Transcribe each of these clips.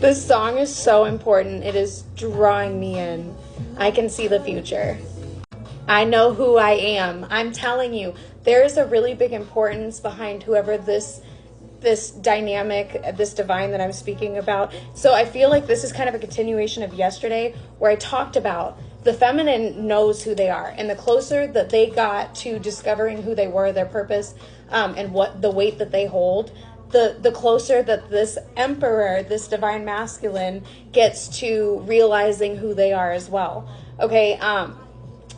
This song is so important. It is drawing me in. I can see the future. I know who I am. I'm telling you, there is a really big importance behind whoever this dynamic, this divine that I'm speaking about. So I feel like this is kind of a continuation of yesterday, where I talked about the feminine knows who they are, and the closer that they got to discovering who they were, their purpose, and what the weight that they hold, the closer that this emperor, this divine masculine, gets to realizing who they are as well. Okay.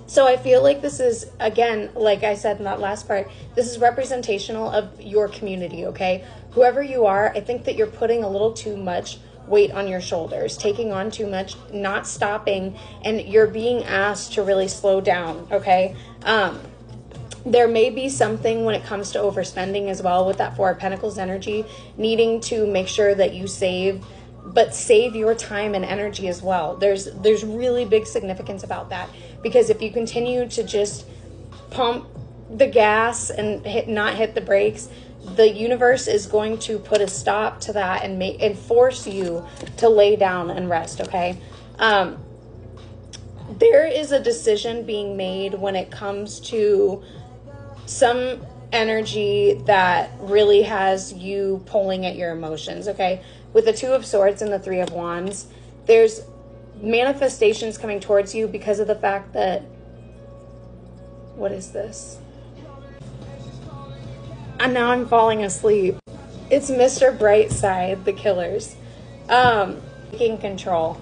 So I feel like this is, again, like I said in that last part, this is representational of your community, okay? Whoever you are, I think that you're putting a little too much weight on your shoulders, taking on too much, not stopping, and you're being asked to really slow down, okay? There may be something when it comes to overspending as well with that Four of Pentacles energy, needing to make sure that you save, but save your time and energy as well. There's really big significance about that, because if you continue to just pump the gas and not hit the brakes, the universe is going to put a stop to that and force you to lay down and rest, okay? There is a decision being made when it comes to some energy that really has you pulling at your emotions, okay? With the Two of Swords and the Three of Wands, there's manifestations coming towards you because of the fact that, what is this? And now I'm falling asleep. It's Mr. Brightside, The Killers. Taking control.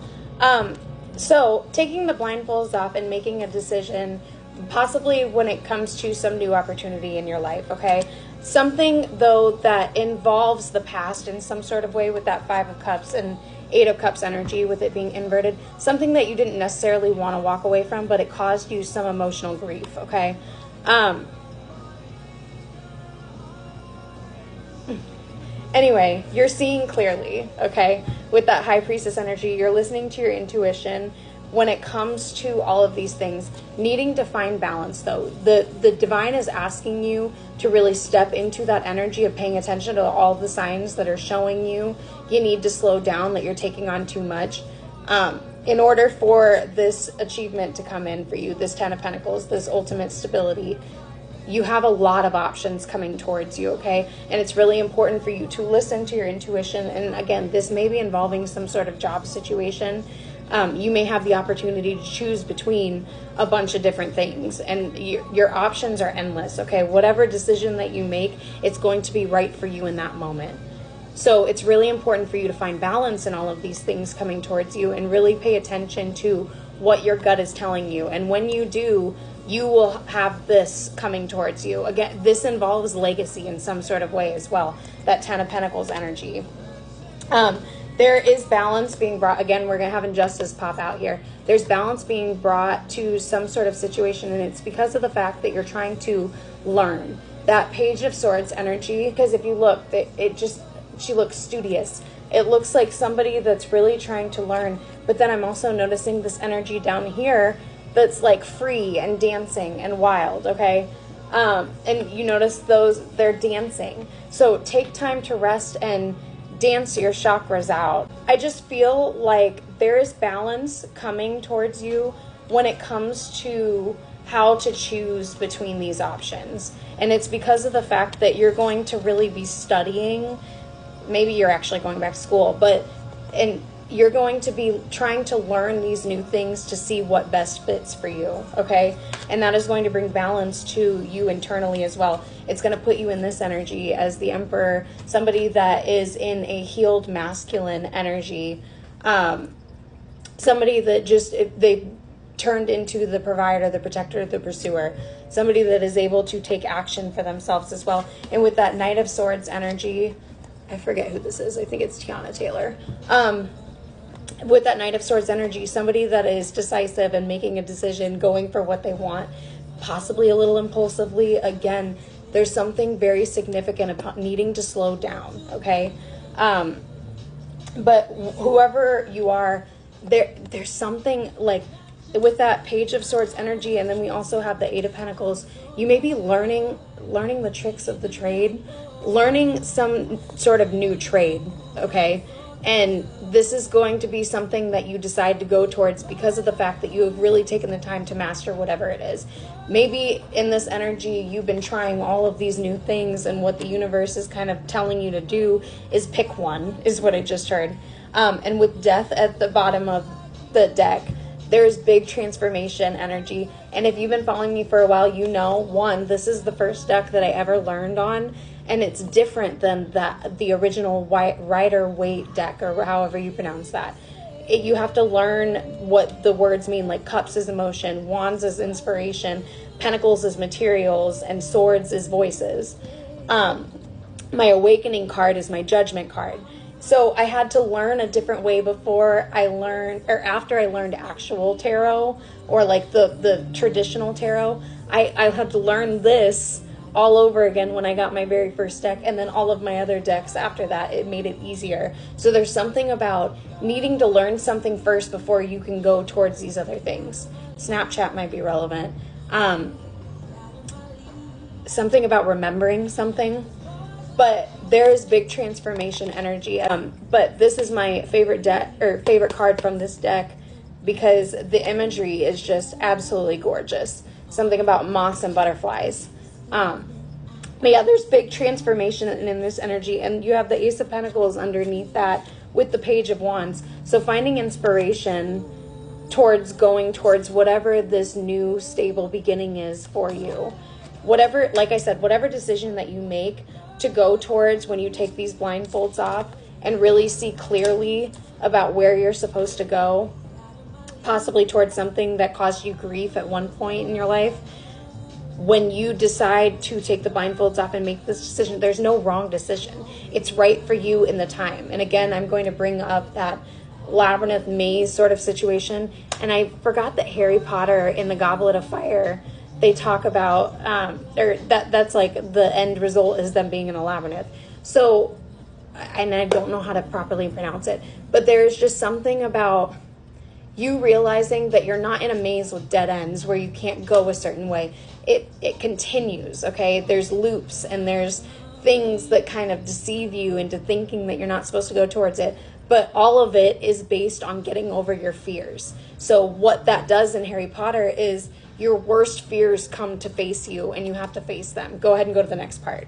So taking the blindfolds off and making a decision, possibly when it comes to some new opportunity in your life, okay? Something, though, that involves the past in some sort of way with that Five of Cups and Eight of Cups energy, with it being inverted. Something that you didn't necessarily want to walk away from, but it caused you some emotional grief, okay? Anyway, you're seeing clearly, okay? With that High Priestess energy, you're listening to your intuition when it comes to all of these things. Needing to find balance, though. The divine is asking you to really step into that energy of paying attention to all the signs that are showing you need to slow down, that you're taking on too much. In order for this achievement to come in for you, this Ten of Pentacles, this ultimate stability, you have a lot of options coming towards you, okay? And it's really important for you to listen to your intuition. And again, this may be involving some sort of job situation. You may have the opportunity to choose between a bunch of different things, and your options are endless, okay? Whatever decision that you make, it's going to be right for you in that moment. So it's really important for you to find balance in all of these things coming towards you, and really pay attention to what your gut is telling you. And when you do, you will have this coming towards you. Again, this involves legacy in some sort of way as well, that Ten of Pentacles energy. There is balance being brought. Again, we're going to have injustice pop out here. There's balance being brought to some sort of situation, and it's because of the fact that you're trying to learn. That Page of Swords energy, because if you look, she looks studious. It looks like somebody that's really trying to learn. But then I'm also noticing this energy down here that's like free and dancing and wild, okay? And you notice they're dancing. So take time to rest and dance your chakras out. I just feel like there is balance coming towards you when it comes to how to choose between these options. And it's because of the fact that you're going to really be studying. Maybe you're actually going back to school, and you're going to be trying to learn these new things to see what best fits for you, okay? And that is going to bring balance to you internally as well. It's going to put you in this energy as the Emperor, somebody that is in a healed masculine energy, somebody that they turned into the provider, the protector, the pursuer, somebody that is able to take action for themselves as well. And with that Knight of Swords energy, I forget who this is. I think it's Teyana Taylor. With that Knight of Swords energy, somebody that is decisive and making a decision, going for what they want, possibly a little impulsively. Again, there's something very significant about needing to slow down, okay? But whoever you are, there's something like with that Page of Swords energy, and then we also have the Eight of Pentacles, you may be learning the tricks of the trade, learning some sort of new trade, okay? And this is going to be something that you decide to go towards because of the fact that you have really taken the time to master whatever it is. Maybe in this energy, you've been trying all of these new things, and what the universe is kind of telling you to do is pick one, is what I just heard. And with Death at the bottom of the deck, there's big transformation energy. And if you've been following me for a while, you know, one, this is the first deck that I ever learned on, and it's different than the original Rider-Waite deck, or however you pronounce that. You have to learn what the words mean, like Cups is emotion, Wands is inspiration, Pentacles is materials, and Swords is voices. My Awakening card is my Judgment card. So I had to learn a different way before I learned, or after I learned actual tarot, or like the traditional tarot. I had to learn this all over again when I got my very first deck, and then all of my other decks after that. It made it easier. So there's something about needing to learn something first before you can go towards these other things. Snapchat might be relevant. Something about remembering something. But there is big transformation energy. But this is my favorite deck, or favorite card from this deck, because the imagery is just absolutely gorgeous. Something about moss and butterflies. But yeah, there's big transformation in this energy, and you have the Ace of Pentacles underneath that with the Page of Wands. So finding inspiration towards going towards whatever this new stable beginning is for you. Whatever, like I said, whatever decision that you make to go towards when you take these blindfolds off and really see clearly about where you're supposed to go, possibly towards something that caused you grief at one point in your life. When you decide to take the blindfolds off and make this decision, there's no wrong decision. It's right for you in the time. And again, I'm going to bring up that labyrinth maze sort of situation. And I forgot that Harry Potter in the Goblet of Fire, they talk about, that's like the end result is them being in a labyrinth. So, and I don't know how to properly pronounce it, but there's just something about you realizing that you're not in a maze with dead ends where you can't go a certain way. It continues, okay? There's loops, and there's things that kind of deceive you into thinking that you're not supposed to go towards it. But all of it is based on getting over your fears. So what that does in Harry Potter is your worst fears come to face you, and you have to face them. Go ahead and go to the next part.